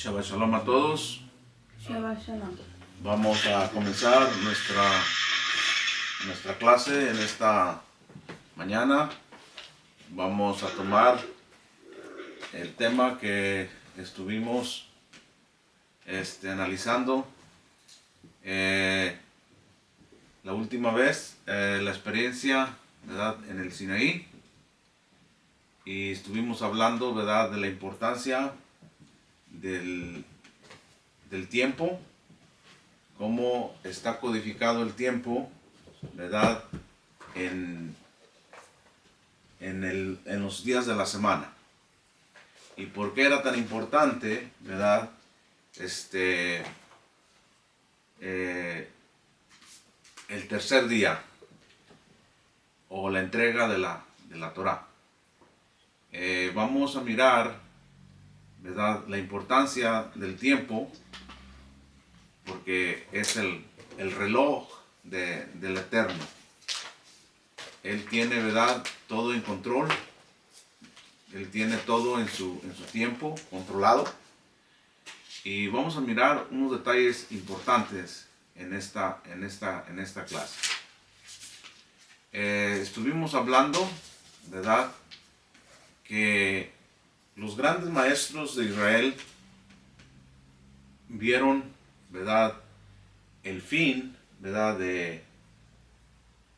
Shabbat Shalom a todos. Shabbat Shalom. Vamos a comenzar nuestra clase en esta mañana. Vamos a tomar el tema que estuvimos analizando la última vez, la experiencia, ¿verdad?, en el Sinaí. Y estuvimos hablando, ¿verdad?, de la importancia del tiempo, cómo está codificado el tiempo, ¿verdad?, en los días de la semana. Y por qué era tan importante, ¿verdad?, el tercer día o la entrega de la Torá. Vamos a mirar, ¿verdad?, la importancia del tiempo, porque es el reloj del Eterno. Él tiene, ¿verdad?, todo en control. Él tiene todo en su tiempo controlado. Y vamos a mirar unos detalles importantes en esta clase. Estuvimos hablando, ¿verdad?, que los grandes maestros de Israel vieron, ¿verdad?, el fin, ¿verdad?, de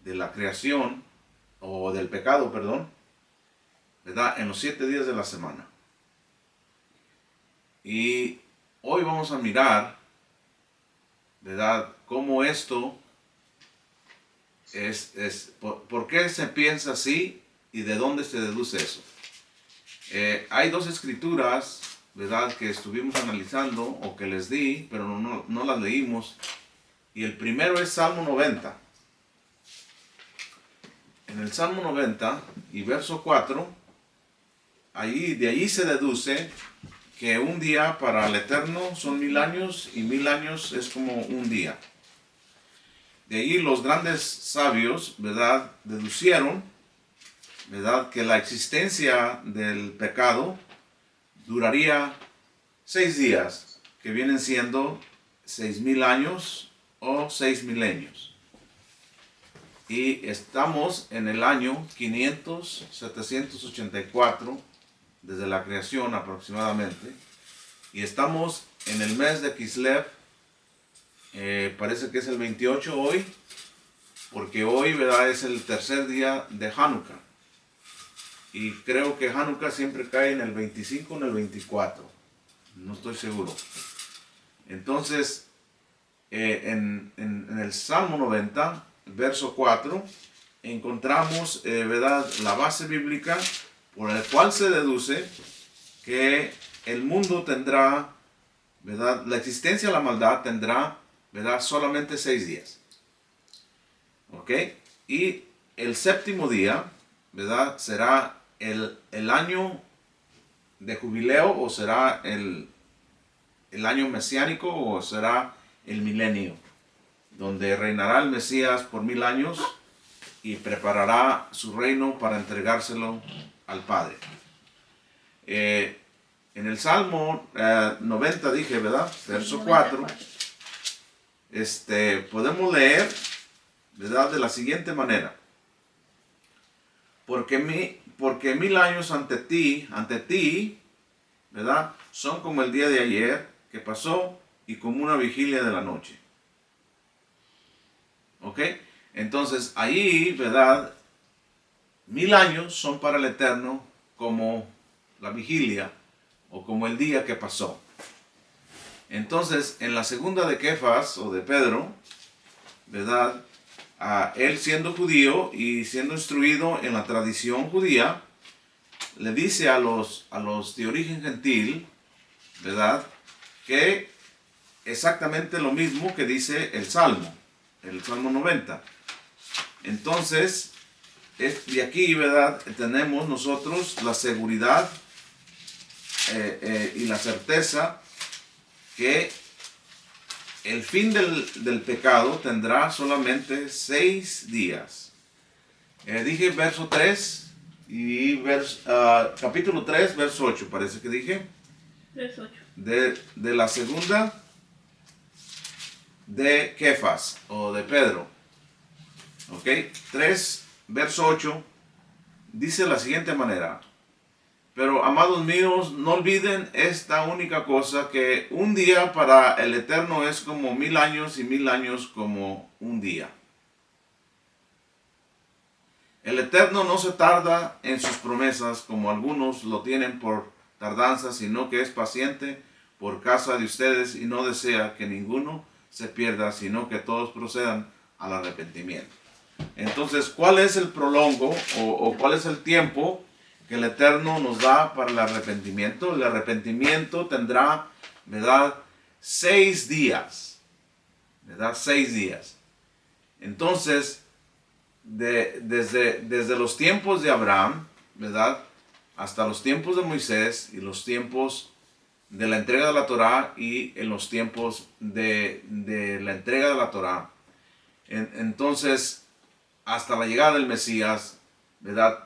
la creación, o del pecado, perdón, ¿verdad?, en los 7 días de la semana. Y hoy vamos a mirar, ¿verdad?, cómo esto por qué se piensa así y de dónde se deduce eso. Hay dos escrituras, ¿verdad?, que estuvimos analizando o que les di, pero no las leímos. Y el primero es Salmo 90. En el Salmo 90 y verso 4, de ahí se deduce que un día para el Eterno son 1000 años y 1000 años es como un día. De ahí los grandes sabios, ¿verdad?, deducieron, ¿verdad?, que la existencia del pecado duraría 6 días, que vienen siendo 6000 años o 6 milenios. Y estamos en el año 784 desde la creación aproximadamente. Y estamos en el mes de Kislev. Parece que es el 28 hoy, porque hoy, ¿verdad?, es el tercer día de Hanukkah. Y creo que Hanukkah siempre cae en el 25 o en el 24. No estoy seguro. Entonces, en el Salmo 90, verso 4, encontramos, ¿verdad?, la base bíblica por la cual se deduce que el mundo tendrá, ¿verdad?, la existencia de la maldad tendrá, ¿verdad?, solamente 6 días. ¿Ok? Y el séptimo día, ¿verdad?, será el año de jubileo, o será el año mesiánico, o será el milenio, donde reinará el Mesías por 1000 años y preparará su reino para entregárselo al Padre. En el Salmo 90 dije, ¿verdad?, verso 4, podemos leer, ¿verdad?, de la siguiente manera: porque 1000 años ante ti, ¿verdad?, son como el día de ayer que pasó y como una vigilia de la noche. ¿Ok? Entonces ahí, ¿verdad?, 1000 años son para el Eterno como la vigilia o como el día que pasó. Entonces, en la segunda de Kefas o de Pedro, ¿verdad?, él siendo judío y siendo instruido en la tradición judía, le dice a los de origen gentil, ¿verdad?, que exactamente lo mismo que dice el Salmo 90. Entonces, de aquí, ¿verdad?, tenemos nosotros la seguridad y la certeza que el fin del pecado tendrá solamente 6 días. Dije verso 3 y capítulo 3, verso 8, parece que dije. Verso 8. de la segunda de Kefas o de Pedro. Ok, 3, verso 8, dice de la siguiente manera: pero amados míos, no olviden esta única cosa, que un día para el Eterno es como 1000 años y 1000 años como un día. El Eterno no se tarda en sus promesas como algunos lo tienen por tardanza, sino que es paciente por causa de ustedes y no desea que ninguno se pierda, sino que todos procedan al arrepentimiento. Entonces, ¿cuál es el prolongo o cuál es el tiempo que el Eterno nos da para el arrepentimiento? El arrepentimiento tendrá, ¿verdad?, 6 días, ¿verdad? 6 días. Entonces, desde los tiempos de Abraham, ¿verdad?, hasta los tiempos de Moisés y los tiempos de la entrega de la Torá y en los tiempos de la entrega de la Torá, entonces hasta la llegada del Mesías, ¿verdad?,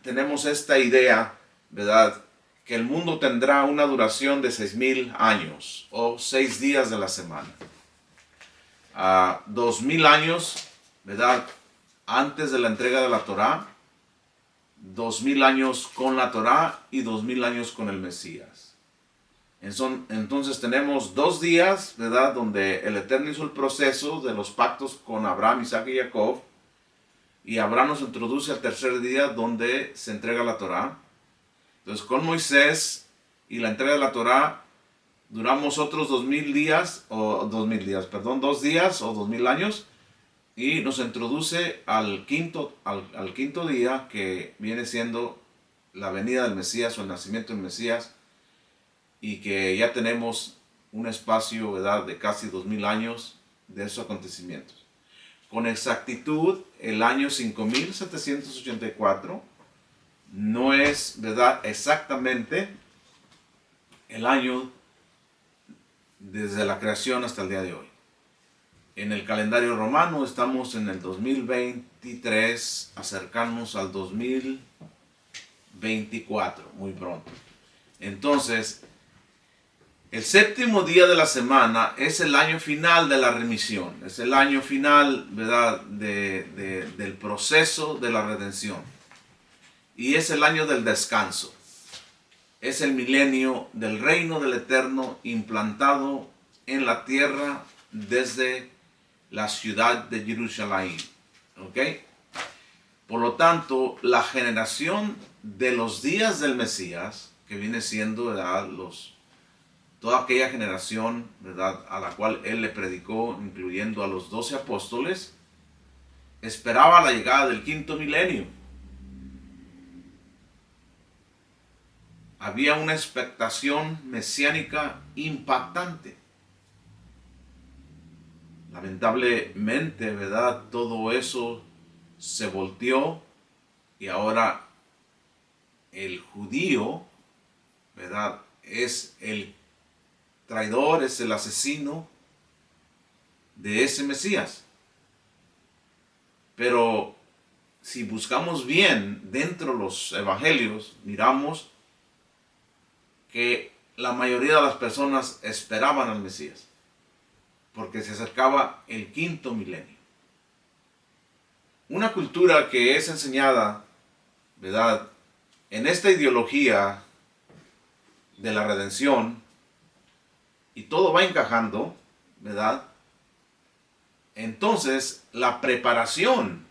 tenemos esta idea, ¿verdad?, que el mundo tendrá una duración de 6000 años o 6 días de la semana. 2000 años, ¿verdad?, antes de la entrega de la Torá, 2000 años con la Torá y 2000 años con el Mesías. Entonces tenemos 2 días, ¿verdad?, donde el Eterno hizo el proceso de los pactos con Abraham, Isaac y Jacob, y Abraham nos introduce al tercer día donde se entrega la Torá. Entonces con Moisés y la entrega de la Torá duramos otros 2000 días, o 2000 días, perdón, 2 días o 2000 años, y nos introduce al quinto día, que viene siendo la venida del Mesías o el nacimiento del Mesías, y que ya tenemos un espacio, ¿verdad?, de casi 2000 años de esos acontecimientos. Con exactitud, el año 5784 no es, ¿verdad?, exactamente el año desde la creación hasta el día de hoy. En el calendario romano estamos en el 2023, acercarnos al 2024, muy pronto. Entonces, el séptimo día de la semana es el año final de la remisión, es el año final, ¿verdad?, del proceso de la redención. Y es el año del descanso. Es el milenio del reino del Eterno implantado en la tierra desde la ciudad de Jerusalén. ¿Ok? Por lo tanto, la generación de los días del Mesías, que viene siendo, ¿verdad?, toda aquella generación, ¿verdad?, a la cual él le predicó, incluyendo a los 12 apóstoles, esperaba la llegada del quinto milenio. Había una expectación mesiánica impactante. Lamentablemente, ¿verdad?, todo eso se volteó y ahora el judío, ¿verdad?, es el traidor, es el asesino de ese Mesías. Pero si buscamos bien dentro de los evangelios, miramos que la mayoría de las personas esperaban al Mesías, porque se acercaba el quinto milenio. Una cultura que es enseñada, ¿verdad?, en esta ideología de la redención, y todo va encajando, ¿verdad? Entonces, la preparación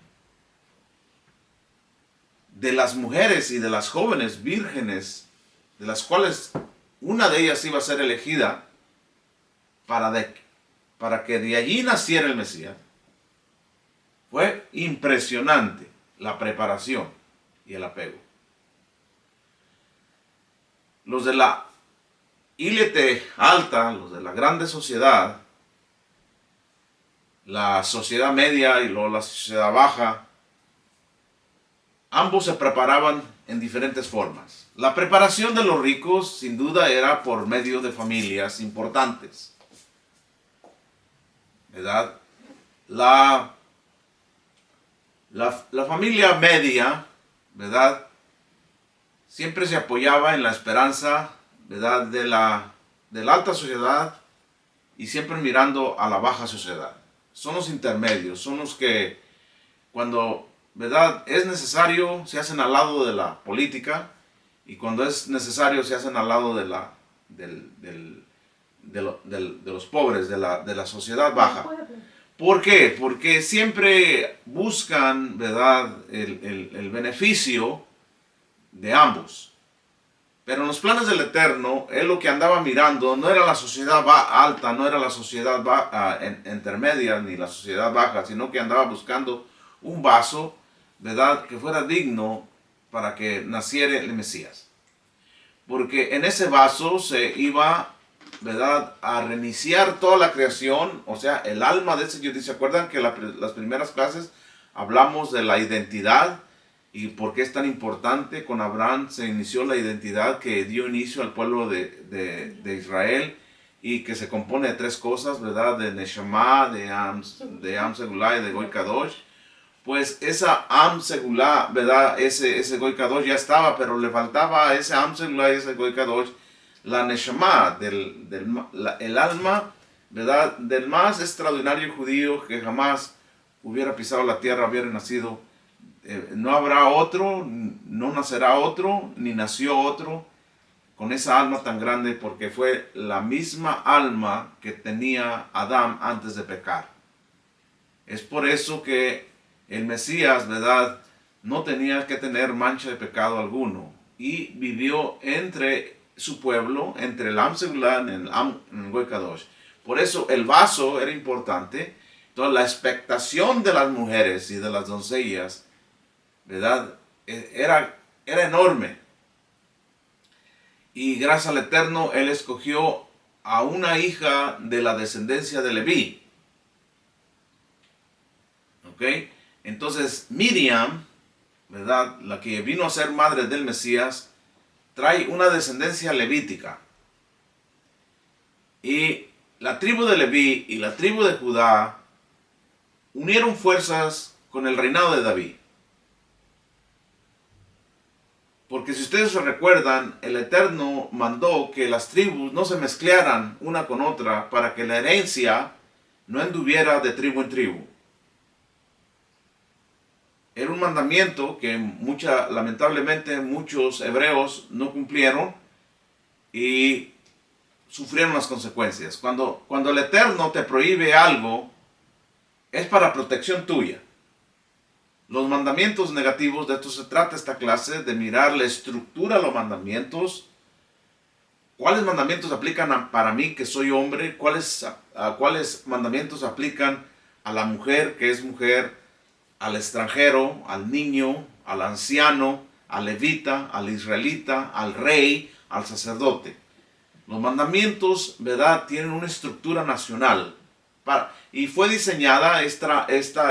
de las mujeres y de las jóvenes vírgenes, de las cuales una de ellas iba a ser elegida para que de allí naciera el Mesías, fue impresionante la preparación y el apego. Los de la élite alta, los de la grande sociedad, la sociedad media y luego la sociedad baja, ambos se preparaban en diferentes formas. La preparación de los ricos sin duda era por medio de familias importantes, ¿verdad? La familia media, ¿verdad?, siempre se apoyaba en la esperanza ¿verdad?, de la alta sociedad y siempre mirando a la baja sociedad. Son los intermedios, son los que cuando, ¿verdad?, es necesario se hacen al lado de la política y cuando es necesario se hacen al lado de los pobres, de la sociedad baja. ¿Por qué? Porque siempre buscan, ¿verdad?, el beneficio de ambos. Pero en los planes del Eterno, él lo que andaba mirando no era la sociedad alta, no era la sociedad intermedia, ni la sociedad baja, sino que andaba buscando un vaso, ¿verdad?, que fuera digno para que naciera el Mesías. Porque en ese vaso se iba, ¿verdad?, a reiniciar toda la creación, o sea, el alma de ese Dios. ¿Se acuerdan que las primeras clases hablamos de la identidad? ¿Y por qué es tan importante? Con Abraham se inició la identidad que dio inicio al pueblo de Israel y que se compone de tres cosas, ¿verdad? De Neshama, de Am Segulá y de Goy Kadosh. Pues esa Am Segulá, ¿verdad? Ese Goy Kadosh ya estaba, pero le faltaba a ese Am Segulá y ese Goy Kadosh la Neshama, el alma, ¿verdad?, del más extraordinario judío que jamás hubiera pisado la tierra, hubiera nacido. No habrá otro, no nacerá otro, ni nació otro con esa alma tan grande, porque fue la misma alma que tenía Adán antes de pecar. Es por eso que el Mesías, ¿verdad?, no tenía que tener mancha de pecado alguno y vivió entre su pueblo, entre el Am Segulá y el Goy Kadosh. Por eso el vaso era importante. Entonces la expectación de las mujeres y de las doncellas, ¿verdad?, era enorme. Y gracias al Eterno, Él escogió a una hija de la descendencia de Leví. ¿Ok? Entonces Miriam, ¿verdad?, la que vino a ser madre del Mesías, trae una descendencia levítica. Y la tribu de Leví y la tribu de Judá unieron fuerzas con el reinado de David. Porque si ustedes se recuerdan, el Eterno mandó que las tribus no se mezclaran una con otra para que la herencia no anduviera de tribu en tribu. Era un mandamiento que lamentablemente muchos hebreos no cumplieron y sufrieron las consecuencias. Cuando el Eterno te prohíbe algo, es para protección tuya. Los mandamientos negativos, de esto se trata esta clase, de mirar la estructura de los mandamientos. ¿Cuáles mandamientos aplican para mí que soy hombre? ¿Cuáles mandamientos aplican a la mujer que es mujer, al extranjero, al niño, al anciano, al levita, al israelita, al rey, al sacerdote? Los mandamientos, ¿verdad?, tienen una estructura nacional. Y fue diseñada esta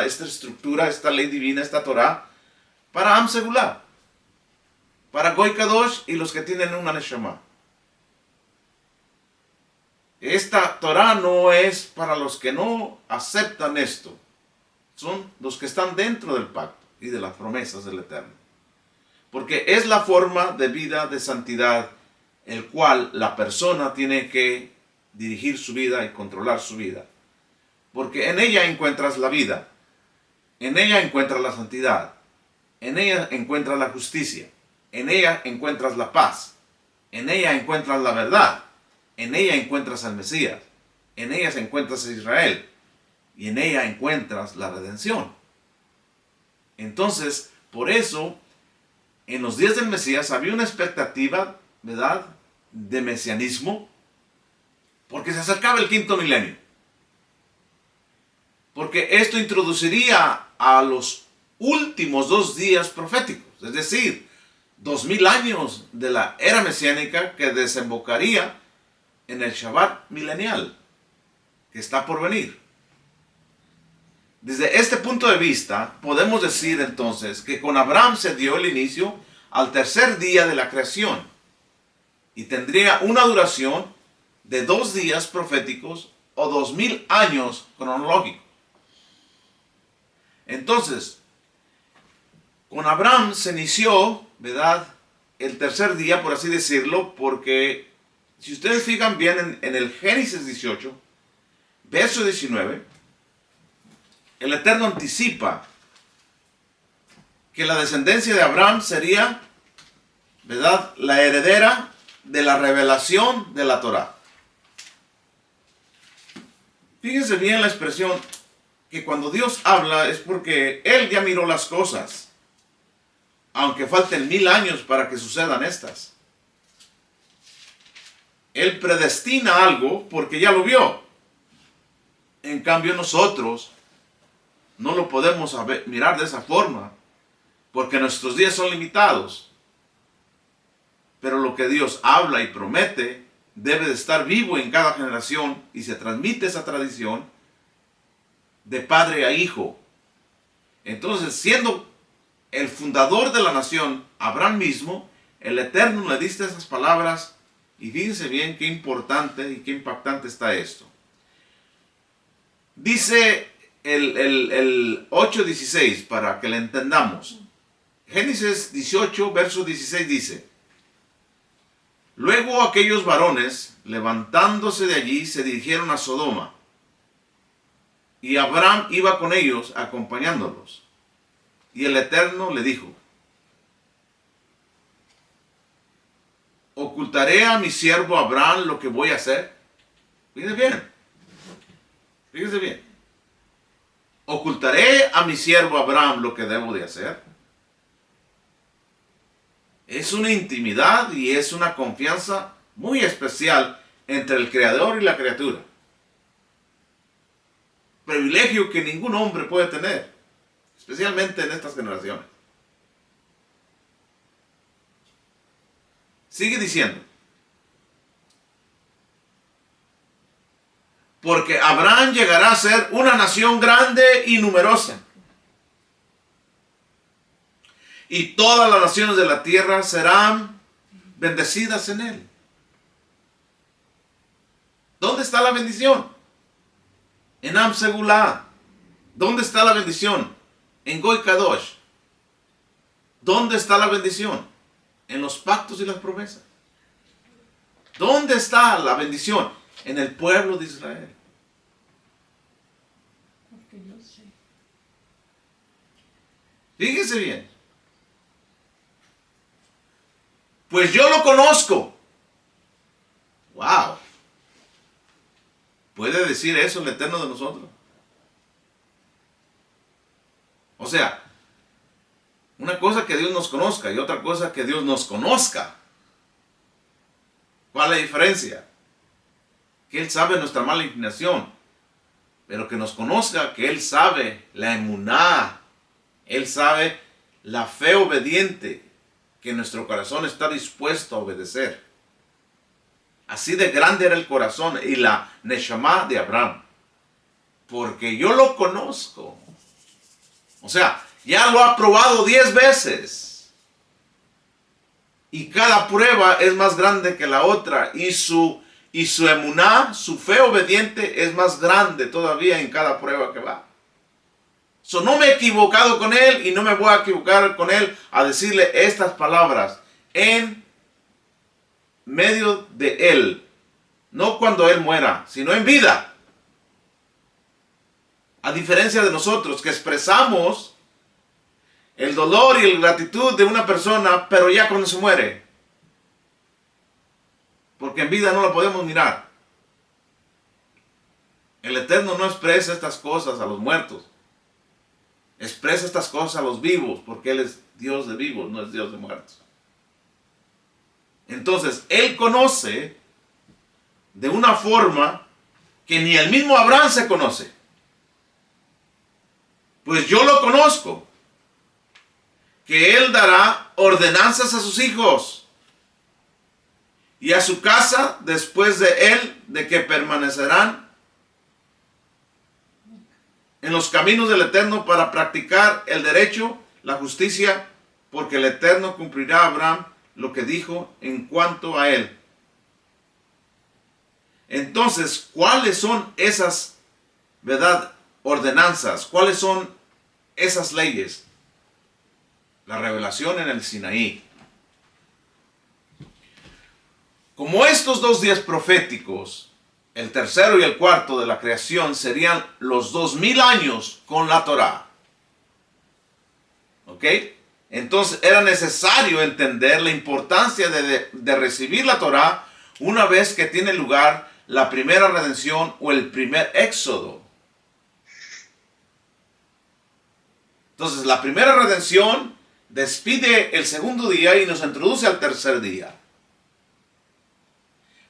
estructura, esta ley divina, esta Torah, para Am Segulá, para Goy Kadosh y los que tienen una Neshama. Esta Torah no es para los que no aceptan esto. Son los que están dentro del pacto y de las promesas del Eterno. Porque es la forma de vida de santidad el cual la persona tiene que dirigir su vida y controlar su vida. Porque en ella encuentras la vida, en ella encuentras la santidad, en ella encuentras la justicia, en ella encuentras la paz, en ella encuentras la verdad, en ella encuentras al Mesías, en ella encuentras a Israel y en ella encuentras la redención. Entonces, por eso, en los días del Mesías había una expectativa, ¿verdad?, de mesianismo, porque se acercaba el quinto milenio. Porque esto introduciría a los últimos 2 días proféticos, es decir, 2000 años de la era mesiánica que desembocaría en el Shabbat milenial que está por venir. Desde este punto de vista, podemos decir entonces que con Abraham se dio el inicio al tercer día de la creación y tendría una duración de 2 días proféticos o 2000 años cronológicos. Entonces, con Abraham se inició, ¿verdad?, el tercer día, por así decirlo, porque si ustedes fijan bien en el Génesis 18, verso 19, el Eterno anticipa que la descendencia de Abraham sería, ¿verdad?, la heredera de la revelación de la Torá. Fíjense bien la expresión, que cuando Dios habla es porque Él ya miró las cosas, aunque falten 1000 años para que sucedan estas. Él predestina algo porque ya lo vio. En cambio nosotros no lo podemos mirar de esa forma, porque nuestros días son limitados. Pero lo que Dios habla y promete debe de estar vivo en cada generación, y se transmite esa tradición de padre a hijo. Entonces, siendo el fundador de la nación, Abraham mismo, el Eterno le diste esas palabras, y fíjense bien qué importante y qué impactante está esto. Dice el 8:16, para que le entendamos. Génesis 18, verso 16 dice: luego aquellos varones, levantándose de allí, se dirigieron a Sodoma, y Abraham iba con ellos, acompañándolos. Y el Eterno le dijo: ¿ocultaré a mi siervo Abraham lo que voy a hacer? Fíjense bien. Fíjense bien. ¿Ocultaré a mi siervo Abraham lo que debo de hacer? Es una intimidad y es una confianza muy especial entre el Creador y la criatura. Privilegio que ningún hombre puede tener, especialmente en estas generaciones. Sigue diciendo: porque Abraham llegará a ser una nación grande y numerosa, y todas las naciones de la tierra serán bendecidas en él. ¿Dónde está la bendición? En Am Segulá. ¿Dónde está la bendición? En Goy Kadosh. ¿Dónde está la bendición? En los pactos y las promesas. ¿Dónde está la bendición? En el pueblo de Israel. Porque yo sé. Fíjese bien. Pues yo lo conozco. Wow. ¿Puede decir eso el Eterno de nosotros? O sea, una cosa que Dios nos conozca y otra cosa que Dios nos conozca. ¿Cuál es la diferencia? Que Él sabe nuestra mala inclinación, pero que nos conozca, que Él sabe la emuná, Él sabe la fe obediente, que nuestro corazón está dispuesto a obedecer. Así de grande era el corazón y la neshama de Abraham, porque yo lo conozco. O sea, ya lo ha probado 10 veces. Y cada prueba es más grande que la otra. Y su emuná, su fe obediente, es más grande todavía en cada prueba que va. No me he equivocado con él y no me voy a equivocar con él a decirle estas palabras en medio de él. No cuando él muera, sino en vida. A diferencia de nosotros que expresamos el dolor y la gratitud de una persona, pero ya cuando se muere. Porque en vida no la podemos mirar. El Eterno no expresa estas cosas a los muertos. Expresa estas cosas a los vivos, porque Él es Dios de vivos, no es Dios de muertos. Entonces, Él conoce de una forma que ni el mismo Abraham se conoce. Pues yo lo conozco, que Él dará ordenanzas a sus hijos y a su casa después de Él, de que permanecerán en los caminos del Eterno para practicar el derecho, la justicia, porque el Eterno cumplirá a Abraham lo que dijo en cuanto a él. Entonces, ¿cuáles son esas, verdad, ordenanzas? ¿Cuáles son esas leyes? La revelación en el Sinaí. Como estos 2 días proféticos, el tercero y el cuarto de la creación, serían los 2000 años con la Torá. ¿Ok? Entonces era necesario entender la importancia de recibir la Torá una vez que tiene lugar la primera redención o el primer éxodo. Entonces la primera redención despide el segundo día y nos introduce al tercer día.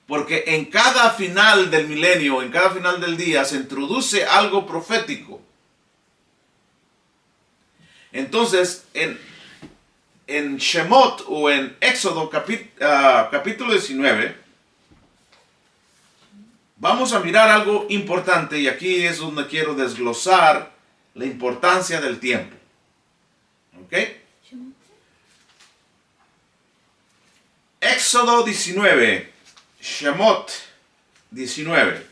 Porque en cada final del milenio, en cada final del día, se introduce algo profético. Entonces, en Shemot o en Éxodo capítulo 19, vamos a mirar algo importante, y aquí es donde quiero desglosar la importancia del tiempo. ¿Ok? Éxodo 19, Shemot 19.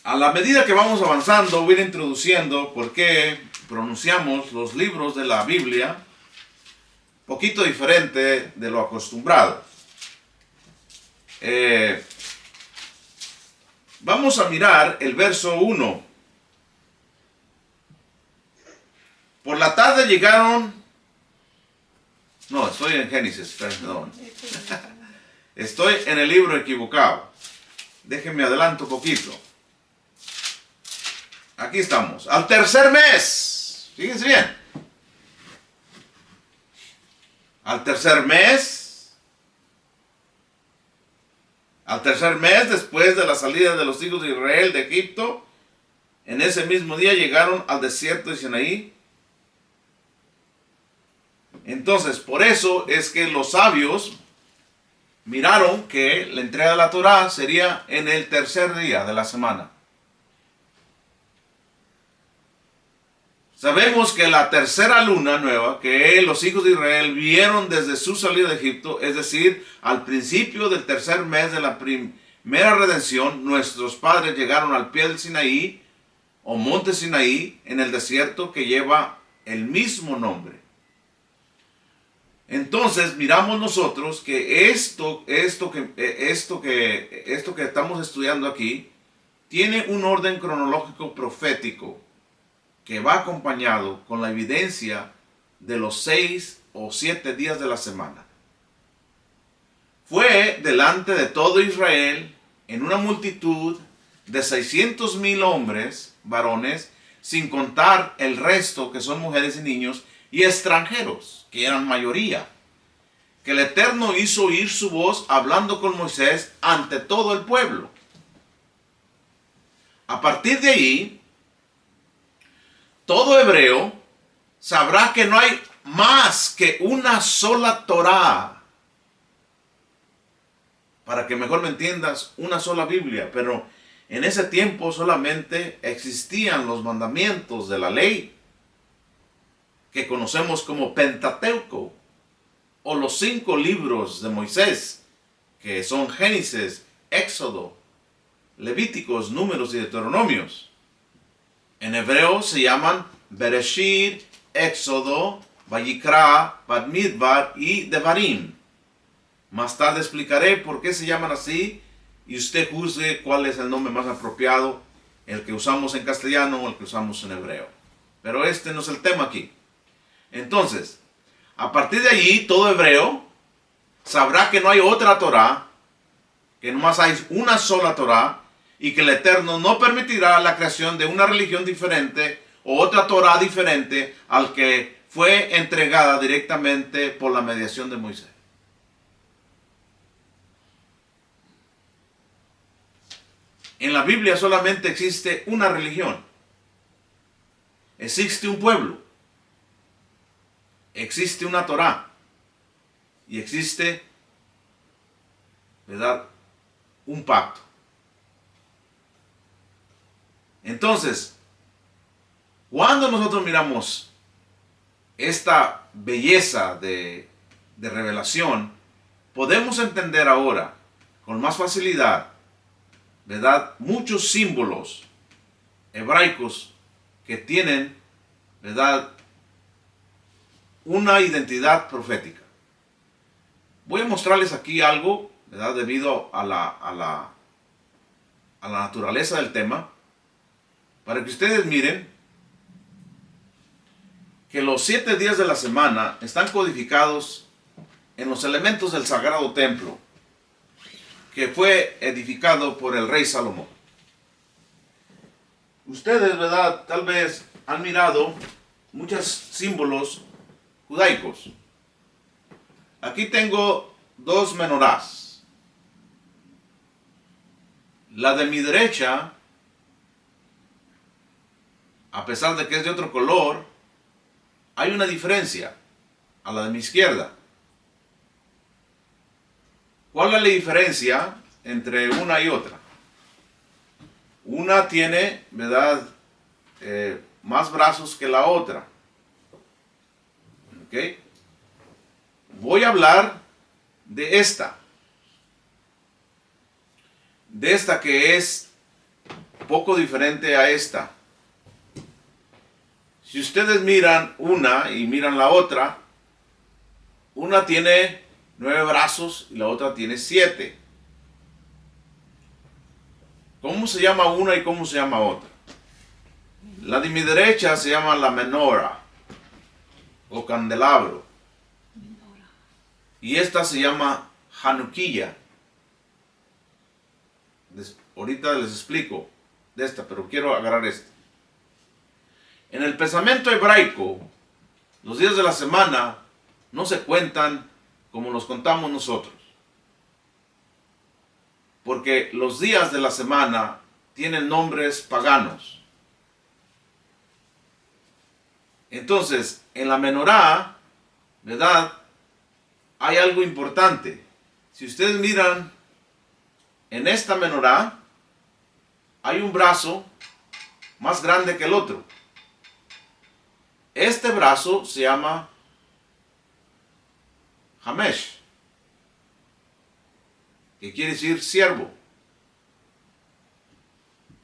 A la medida que vamos avanzando, voy a ir introduciendo por qué pronunciamos los libros de la Biblia poquito diferente de lo acostumbrado. Vamos a mirar el verso 1. Por la tarde llegaron... No, estoy en Génesis, perdón. Estoy en el libro equivocado. Déjenme adelanto un poquito. Aquí estamos. Al tercer mes. Fíjense bien. Al tercer mes. Al tercer mes, después de la salida de los hijos de Israel de Egipto, en ese mismo día llegaron al desierto de Sinaí. Entonces, por eso es que los sabios miraron que la entrega de la Torá sería en el tercer día de la semana. Sabemos que la tercera luna nueva que los hijos de Israel vieron desde su salida de Egipto, es decir, al principio del tercer mes de la primera redención, nuestros padres llegaron al pie del Sinaí, o monte Sinaí, en el desierto que lleva el mismo nombre. Entonces miramos nosotros que esto que estamos estudiando aquí tiene un orden cronológico profético que va acompañado con la evidencia de los 6 o 7 días de la semana. Fue delante de todo Israel en una multitud de 600,000 hombres, varones, sin contar el resto que son mujeres y niños y extranjeros, que eran mayoría, que el Eterno hizo oír su voz hablando con Moisés ante todo el pueblo. A partir de ahí, todo hebreo sabrá que no hay más que una sola Torá. Para que mejor me entiendas, una sola Biblia. Pero en ese tiempo solamente existían los mandamientos de la ley, que conocemos como Pentateuco, o los 5 libros de Moisés, que son Génesis, Éxodo, Levíticos, Números y Deuteronomios. En hebreo se llaman Bereshit, Éxodo, Vayikra, Bamidbar y Devarim. Más tarde explicaré por qué se llaman así y usted juzgue cuál es el nombre más apropiado, el que usamos en castellano o el que usamos en hebreo. Pero este no es el tema aquí. Entonces, a partir de allí, todo hebreo sabrá que no hay otra Torá, que nomás hay una sola Torá, y que el Eterno no permitirá la creación de una religión diferente o otra Torá diferente al que fue entregada directamente por la mediación de Moisés. En la Biblia solamente existe una religión. Existe un pueblo. Existe una Torá. Y existe, ¿verdad?, un pacto. Entonces, cuando nosotros miramos esta belleza de revelación, podemos entender ahora con más facilidad, ¿verdad?, muchos símbolos hebraicos que tienen, ¿verdad?, una identidad profética. Voy a mostrarles aquí algo, ¿verdad? Debido a la naturaleza del tema, para que ustedes miren que los 7 días de la semana están codificados en los elementos del sagrado templo que fue edificado por el rey Salomón. Ustedes, ¿verdad? Tal vez han mirado muchos símbolos judaicos. Aquí tengo 2 menorás. La de mi derecha, a pesar de que es de otro color, hay una diferencia a la de mi izquierda. ¿Cuál es la diferencia entre una y otra? Una tiene, ¿verdad?, más brazos que la otra. ¿Ok? Voy a hablar de esta. De esta que es poco diferente a esta. Si ustedes miran una y miran la otra, una tiene 9 brazos y la otra tiene 7. ¿Cómo se llama una y cómo se llama otra? La de mi derecha se llama la menora o candelabro. Y esta se llama Hanukkah. Ahorita les explico de esta, pero quiero agarrar esta. En el pensamiento hebraico, los días de la semana no se cuentan como los contamos nosotros. Porque los días de la semana tienen nombres paganos. Entonces, en la menorá, ¿verdad?, hay algo importante. Si ustedes miran, en esta menorá hay un brazo más grande que el otro. Este brazo se llama Hamesh, que quiere decir siervo.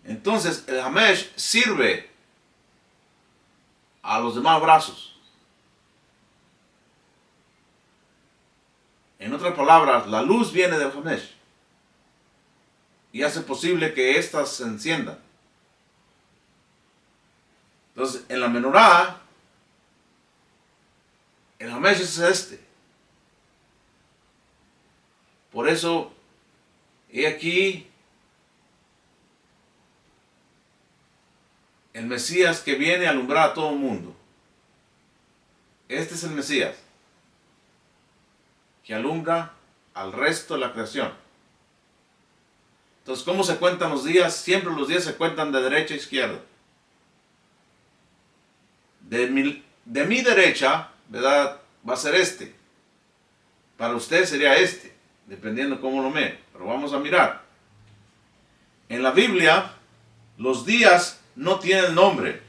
Entonces, el Hamesh sirve a los demás brazos. En otras palabras, la luz viene del Hamesh y hace posible que éstas se enciendan. Entonces, en la menorá, el Hamesh es este. Por eso, he aquí el Mesías que viene a alumbrar a todo el mundo. Este es el Mesías que alumbra al resto de la creación. Entonces, ¿cómo se cuentan los días? Siempre los días se cuentan de derecha a izquierda. De mi derecha, ¿verdad?, va a ser este. Para usted sería este, dependiendo cómo lo ve. Pero vamos a mirar. En la Biblia, los días no tienen nombre.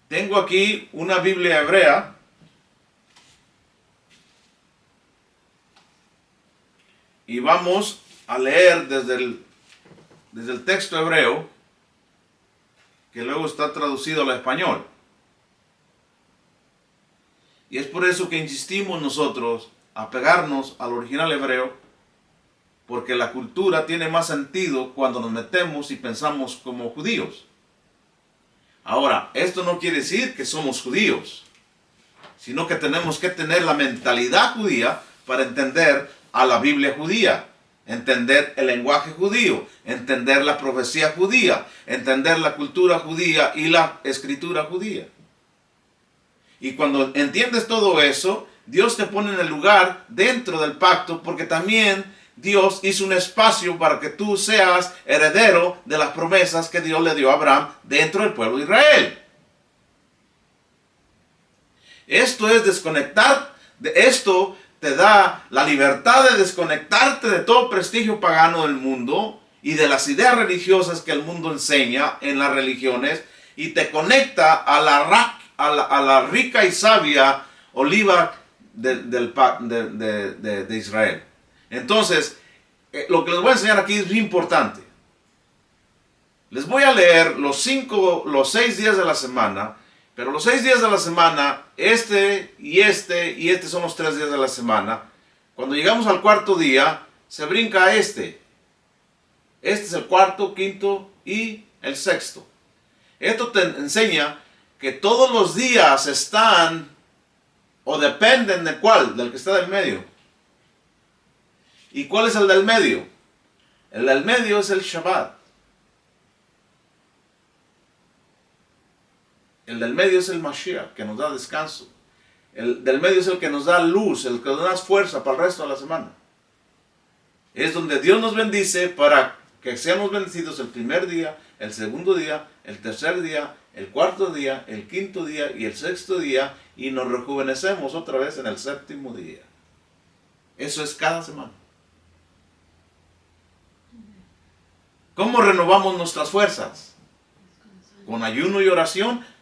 Tengo aquí una Biblia hebrea. Y vamos a leer desde el texto hebreo, que luego está traducido al español. Y es por eso que insistimos nosotros a pegarnos al original hebreo, porque la cultura tiene más sentido cuando nos metemos y pensamos como judíos. Ahora, esto no quiere decir que somos judíos, sino que tenemos que tener la mentalidad judía para entender a la Biblia judía, entender el lenguaje judío, entender la profecía judía, entender la cultura judía y la escritura judía. Y cuando entiendes todo eso, Dios te pone en el lugar dentro del pacto, porque también Dios hizo un espacio para que tú seas heredero de las promesas que Dios le dio a Abraham dentro del pueblo de Israel. Esto es desconectar, esto te da la libertad de desconectarte de todo prestigio pagano del mundo y de las ideas religiosas que el mundo enseña en las religiones, y te conecta a la rica y sabia oliva de Israel. Entonces, lo que les voy a enseñar aquí es muy importante. Les voy a leer los 6 días de la semana, Pero los 6 días de la semana, este y este y este son los 3 días de la semana. Cuando llegamos al cuarto día, se brinca a este. Este es el cuarto, quinto y el sexto. Esto te enseña que todos los días están o dependen de cuál, del que está del medio. ¿Y cuál es el del medio? El del medio es el Shabbat. El del medio es el Mashiach, que nos da descanso. El del medio es el que nos da luz, el que nos da fuerza para el resto de la semana. Es donde Dios nos bendice para que seamos bendecidos el primer día, el segundo día, el tercer día, el cuarto día, el quinto día y el sexto día, y nos rejuvenecemos otra vez en el séptimo día. Eso es cada semana. ¿Cómo renovamos nuestras fuerzas? ¿Con ayuno y oración?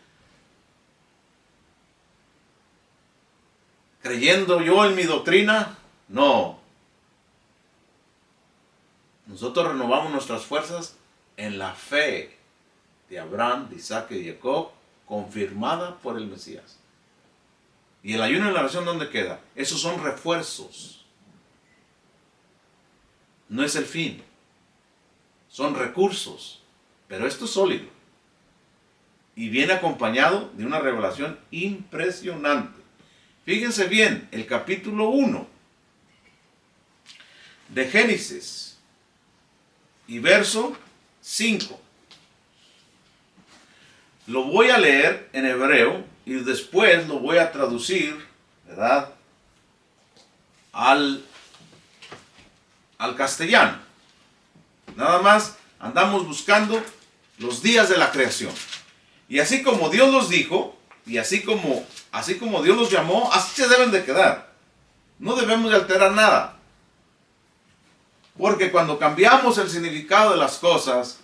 ¿Creyendo yo en mi doctrina? No. Nosotros renovamos nuestras fuerzas en la fe de Abraham, de Isaac y de Jacob, confirmada por el Mesías. ¿Y el ayuno y la oración dónde queda? Esos son refuerzos. No es el fin. Son recursos. Pero esto es sólido. Y viene acompañado de una revelación impresionante. Fíjense bien, el capítulo 1 de Génesis y verso 5. Lo voy a leer en hebreo y después lo voy a traducir, ¿verdad?, al castellano. Nada más andamos buscando los días de la creación. Y así como Dios los dijo, y así como Dios los llamó, así se deben de quedar. No debemos de alterar nada. Porque cuando cambiamos el significado de las cosas,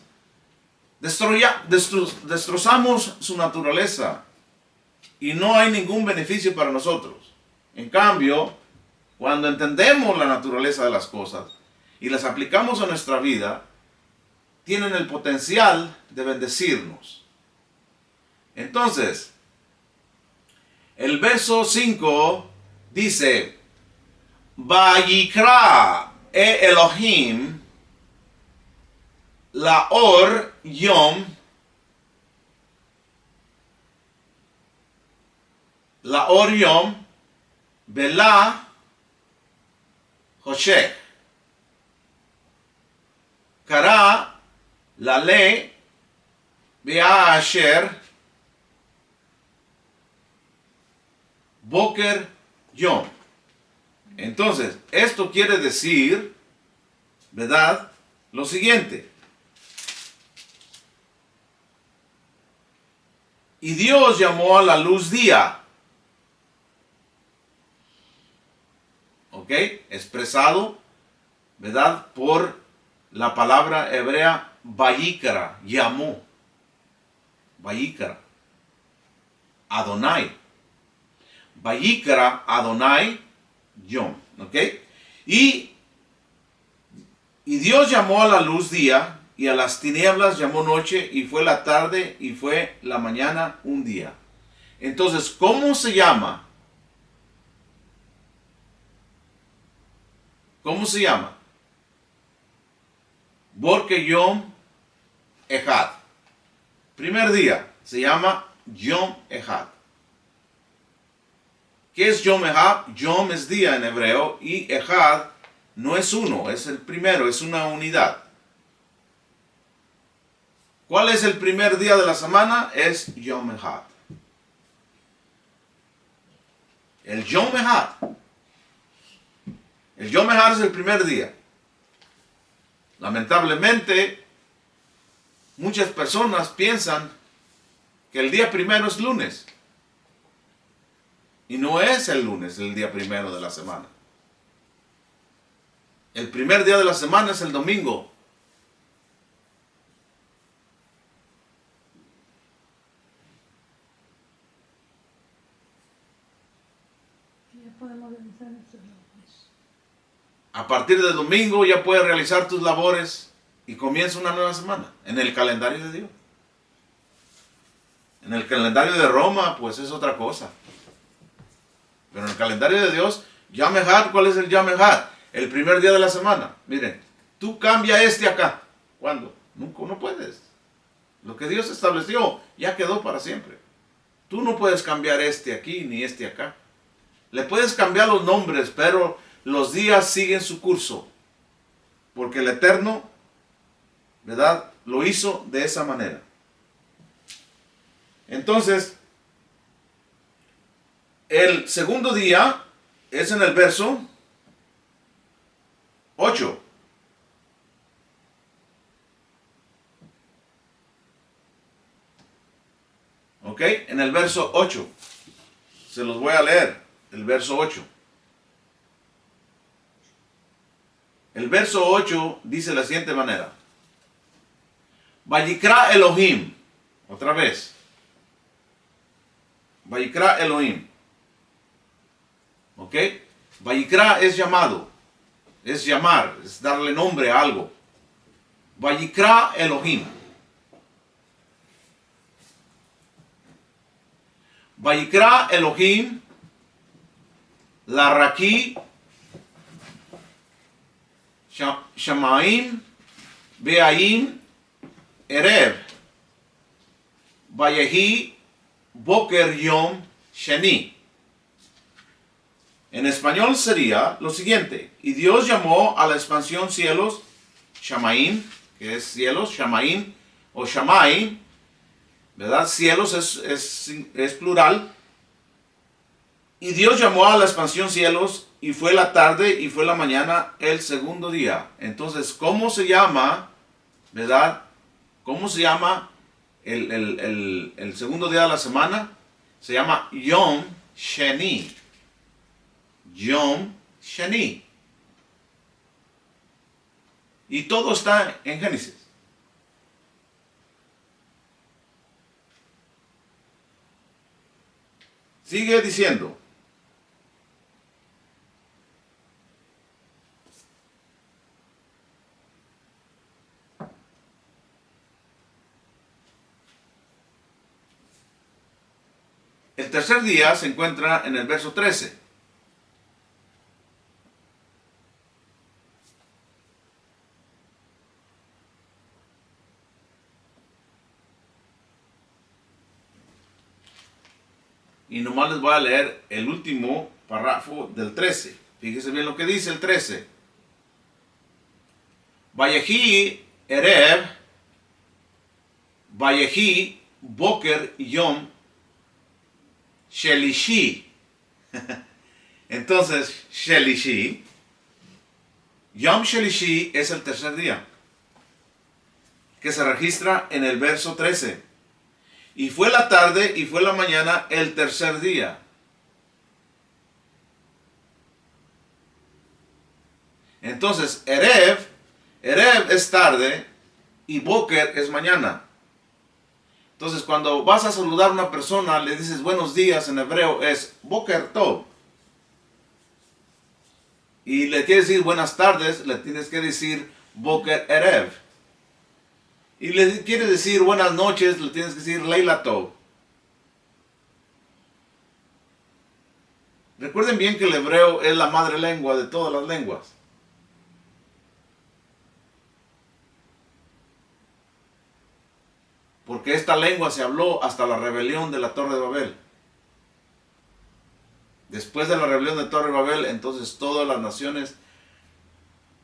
destrozamos su naturaleza. Y no hay ningún beneficio para nosotros. En cambio, cuando entendemos la naturaleza de las cosas y las aplicamos a nuestra vida, tienen el potencial de bendecirnos. Entonces, el verso 5 dice: Vayikra Elohim Laor Yom Bela Hoshech Kara Lale Bea Asher Boker Yom. Entonces, esto quiere decir, ¿verdad?, lo siguiente. Y Dios llamó a la luz día. ¿Ok? Expresado, ¿verdad?, por la palabra hebrea Vayikra, llamó. Vayikra. Adonai. Vayikra Adonai Yom. ¿Ok? Y Dios llamó a la luz día, y a las tinieblas llamó noche, y fue la tarde, y fue la mañana un día. Entonces, ¿cómo se llama? ¿Cómo se llama? Porque Yom Echad. Primer día se llama Yom Echad. ¿Qué es Yom Echad? Yom es día en hebreo, y Echad no es uno, es el primero, es una unidad. ¿Cuál es el primer día de la semana? Es Yom Echad. El Yom Echad. El Yom Echad es el primer día. Lamentablemente, muchas personas piensan que el día primero es lunes. Y no es el lunes el día primero de la semana. El primer día de la semana es el domingo. A partir del domingo ya puedes realizar tus labores y comienza una nueva semana en el calendario de Dios. En En el calendario de Roma, pues es otra cosa. Pero en el calendario de Dios, Yom Ejad, ¿cuál es el Yom Ejad? El primer día de la semana. Miren, tú cambia este acá. ¿Cuándo? Nunca, no puedes. Lo que Dios estableció ya quedó para siempre. Tú no puedes cambiar este aquí ni este acá. Le puedes cambiar los nombres, pero los días siguen su curso. Porque el Eterno, ¿verdad?, lo hizo de esa manera. Entonces, el segundo día es en el verso 8. ¿Ok? En el verso 8. Se los voy a leer. El verso 8. El verso 8 dice de la siguiente manera. Vayikra Elohim. Otra vez. Vayikra Elohim. ¿Ok? Vayikra es llamado. Es llamar. Es darle nombre a algo. Vayikra Elohim. Vayikra Elohim. La Raki. Shamaim. Beaim. Erev. Vayehi. Boker Yom Sheni. En español sería lo siguiente. Y Dios llamó a la expansión cielos, Shamaim, que es cielos, Shamaim o Shamaim, ¿verdad? Cielos es plural. Y Dios llamó a la expansión cielos y fue la tarde y fue la mañana el segundo día. Entonces, ¿cómo se llama, verdad? ¿Cómo se llama el segundo día de la semana? Se llama Yom Sheni. Yom Sheni. Y todo está en Génesis. Sigue diciendo. El tercer día se encuentra en el verso 13. Y nomás les voy a leer el último párrafo del 13. Fíjense bien lo que dice el 13. Vayehi Erev, Vayehi Boker Yom Shelishi. Entonces, Shelishi, Yom Shelishi es el tercer día, que se registra en el verso 13. Y fue la tarde y fue la mañana el tercer día. Entonces, Erev es tarde y Boker es mañana. Entonces, cuando vas a saludar a una persona, le dices buenos días en hebreo, es Boker Tov. Y le quieres decir buenas tardes, le tienes que decir Boker Erev. Y le quieres decir buenas noches, le tienes que decir Leila Tov. Recuerden bien que el hebreo es la madre lengua de todas las lenguas. Porque esta lengua se habló hasta la rebelión de la Torre de Babel. Después de la rebelión de Torre de Babel, entonces todas las naciones,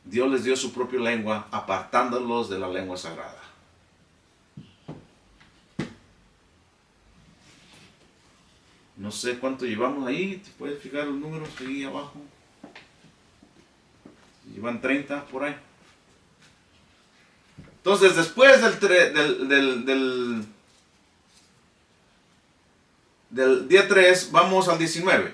Dios les dio su propia lengua, apartándolos de la lengua sagrada. No sé cuánto llevamos ahí, te puedes fijar los números ahí abajo. Llevan 30 por ahí. Entonces, después del día 3, vamos al 19.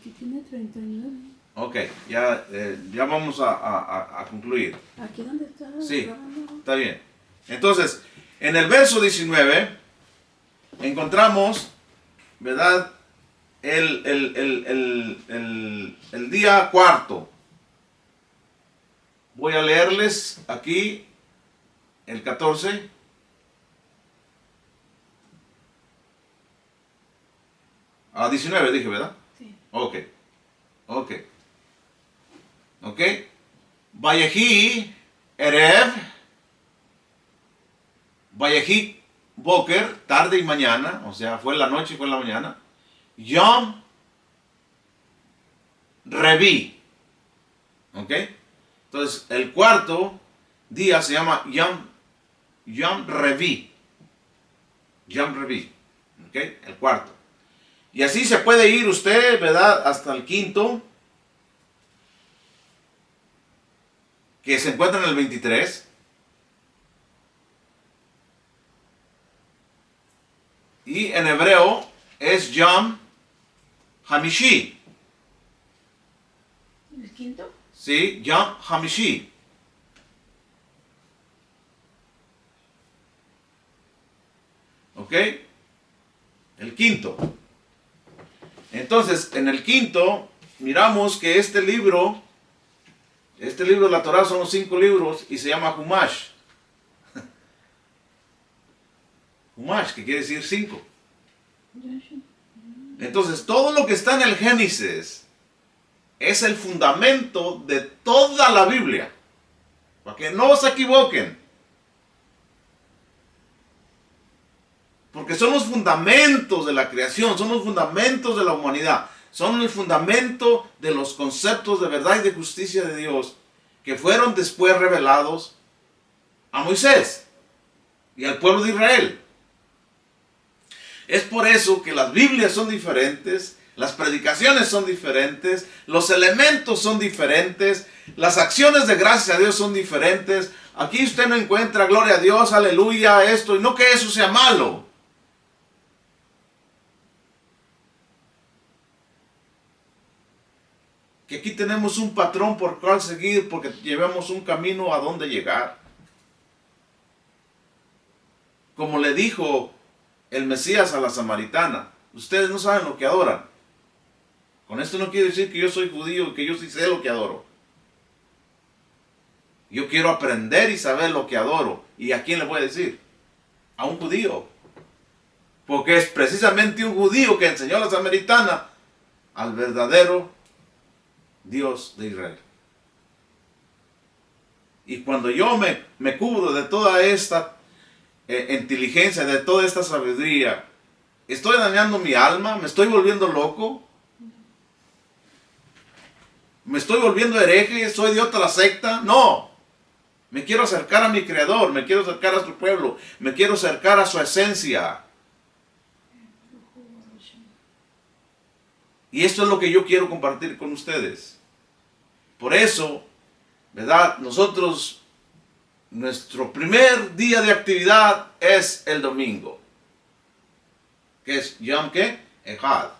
Aquí tiene 39. Ok, ya vamos a concluir. ¿Aquí donde está? Sí, grabando? está bien. Entonces, en el verso 19, encontramos, ¿verdad?, el día cuarto. Voy a leerles aquí el 14. A 19 dije, ¿verdad? Sí. Ok. Vayehi Erev. Vayehi Boker, tarde y mañana. O sea, fue en la noche y fue en la mañana. Yom Revi. ¿Ok? Entonces, el cuarto día se llama Yom Revi. Yom Revi. ¿Ok? El cuarto. Y así se puede ir usted, ¿verdad? Hasta el quinto, que se encuentra en el 23. Y en hebreo es Yom Hamishi. ¿El quinto? Sí, Yom Hamishi. ¿Ok? El quinto. Entonces, en el quinto, miramos que este libro de la Torah son los 5 libros y se llama Humash. Humash, que quiere decir 5. Entonces, todo lo que está en el Génesis es el fundamento de toda la Biblia. Para que no se equivoquen. Porque son los fundamentos de la creación, son los fundamentos de la humanidad, son el fundamento de los conceptos de verdad y de justicia de Dios que fueron después revelados a Moisés y al pueblo de Israel. Es por eso que las Biblias son diferentes, las predicaciones son diferentes, los elementos son diferentes, las acciones de gracias a Dios son diferentes. Aquí usted no encuentra gloria a Dios, aleluya, esto, y no que eso sea malo. Que aquí tenemos un patrón por cual seguir porque llevamos un camino a donde llegar. Como le dijo el Mesías a la samaritana, ustedes no saben lo que adoran. Con esto no quiere decir que yo soy judío y que yo sí sé lo que adoro. Yo quiero aprender y saber lo que adoro. ¿Y a quién le voy a decir? A un judío. Porque es precisamente un judío que enseñó a la samaritana al verdadero Dios de Israel. Y cuando yo me cubro de toda esta inteligencia, de toda esta sabiduría, ¿estoy dañando mi alma? ¿Me estoy volviendo loco? ¿Me estoy volviendo hereje? ¿Soy de otra secta? No. Me quiero acercar a mi Creador, me quiero acercar a su pueblo, me quiero acercar a su esencia. Y esto es lo que yo quiero compartir con ustedes. Por eso, ¿verdad? Nosotros, nuestro primer día de actividad es el domingo. Que es Yom ¿qué? Echad.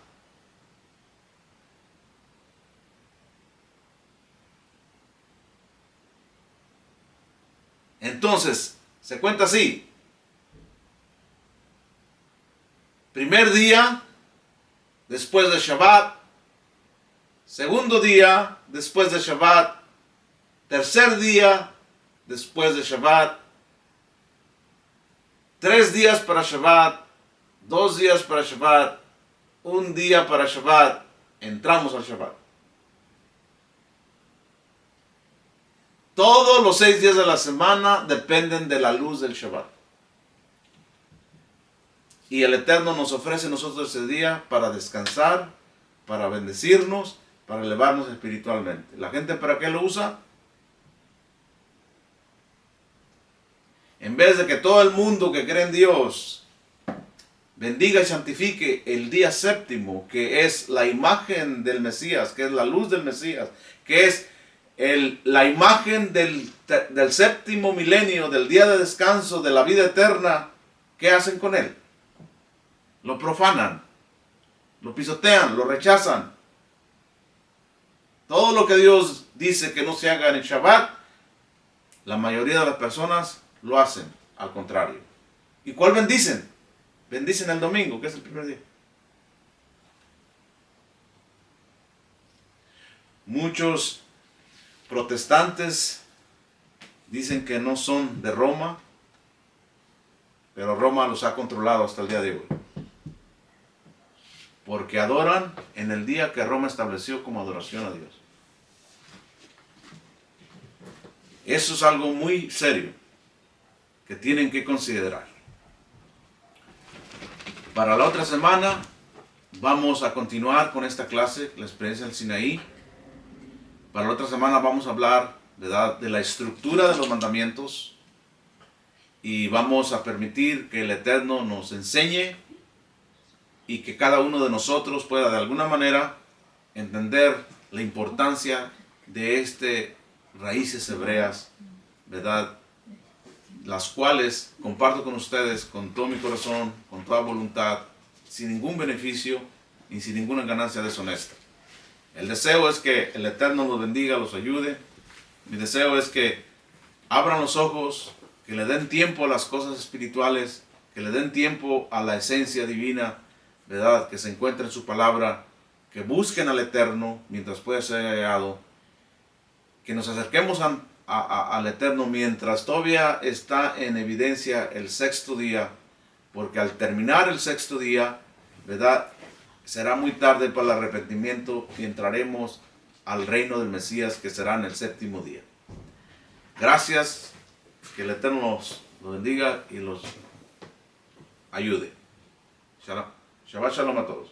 Entonces, se cuenta así. Primer día, después de Shabbat. Segundo día, después de Shabbat. Tercer día, después de Shabbat. 3 días para Shabbat. 2 días para Shabbat. 1 día para Shabbat. Entramos al Shabbat. Todos los 6 días de la semana dependen de la luz del Shabbat. Y el Eterno nos ofrece a nosotros ese día para descansar, para bendecirnos, para elevarnos espiritualmente. ¿La gente para qué lo usa? En vez de que todo el mundo que cree en Dios bendiga y santifique el día séptimo, que es la imagen del Mesías, que es la luz del Mesías, que es la imagen del séptimo milenio, del día de descanso, de la vida eterna, ¿qué hacen con él? Lo profanan, lo pisotean, lo rechazan. Todo lo que Dios dice que no se haga en el Shabbat, la mayoría de las personas lo hacen, al contrario. ¿Y cuál bendicen? Bendicen el domingo, que es el primer día. Muchos protestantes dicen que no son de Roma, pero Roma los ha controlado hasta el día de hoy. porque adoran en el día que Roma estableció como adoración a Dios. Eso es algo muy serio que tienen que considerar. Para la otra semana vamos a continuar con esta clase, la experiencia del Sinaí. Para la otra semana vamos a hablar, ¿verdad?, de la estructura de los mandamientos, y vamos a permitir que el Eterno nos enseñe y que cada uno de nosotros pueda de alguna manera entender la importancia de estas raíces hebreas, ¿verdad?, las cuales comparto con ustedes con todo mi corazón, con toda voluntad, sin ningún beneficio y sin ninguna ganancia deshonesta. El deseo es que el Eterno los bendiga, los ayude. Mi deseo es que abran los ojos, que le den tiempo a las cosas espirituales, que le den tiempo a la esencia divina, ¿verdad?, que se encuentra en su palabra, que busquen al Eterno mientras pueda ser hallado, que nos acerquemos al Eterno mientras todavía está en evidencia el sexto día, porque al terminar el sexto día, ¿verdad?, será muy tarde para el arrepentimiento y entraremos al reino del Mesías, que será en el séptimo día. Gracias, que el Eterno los bendiga y los ayude. Shabbat shalom a todos.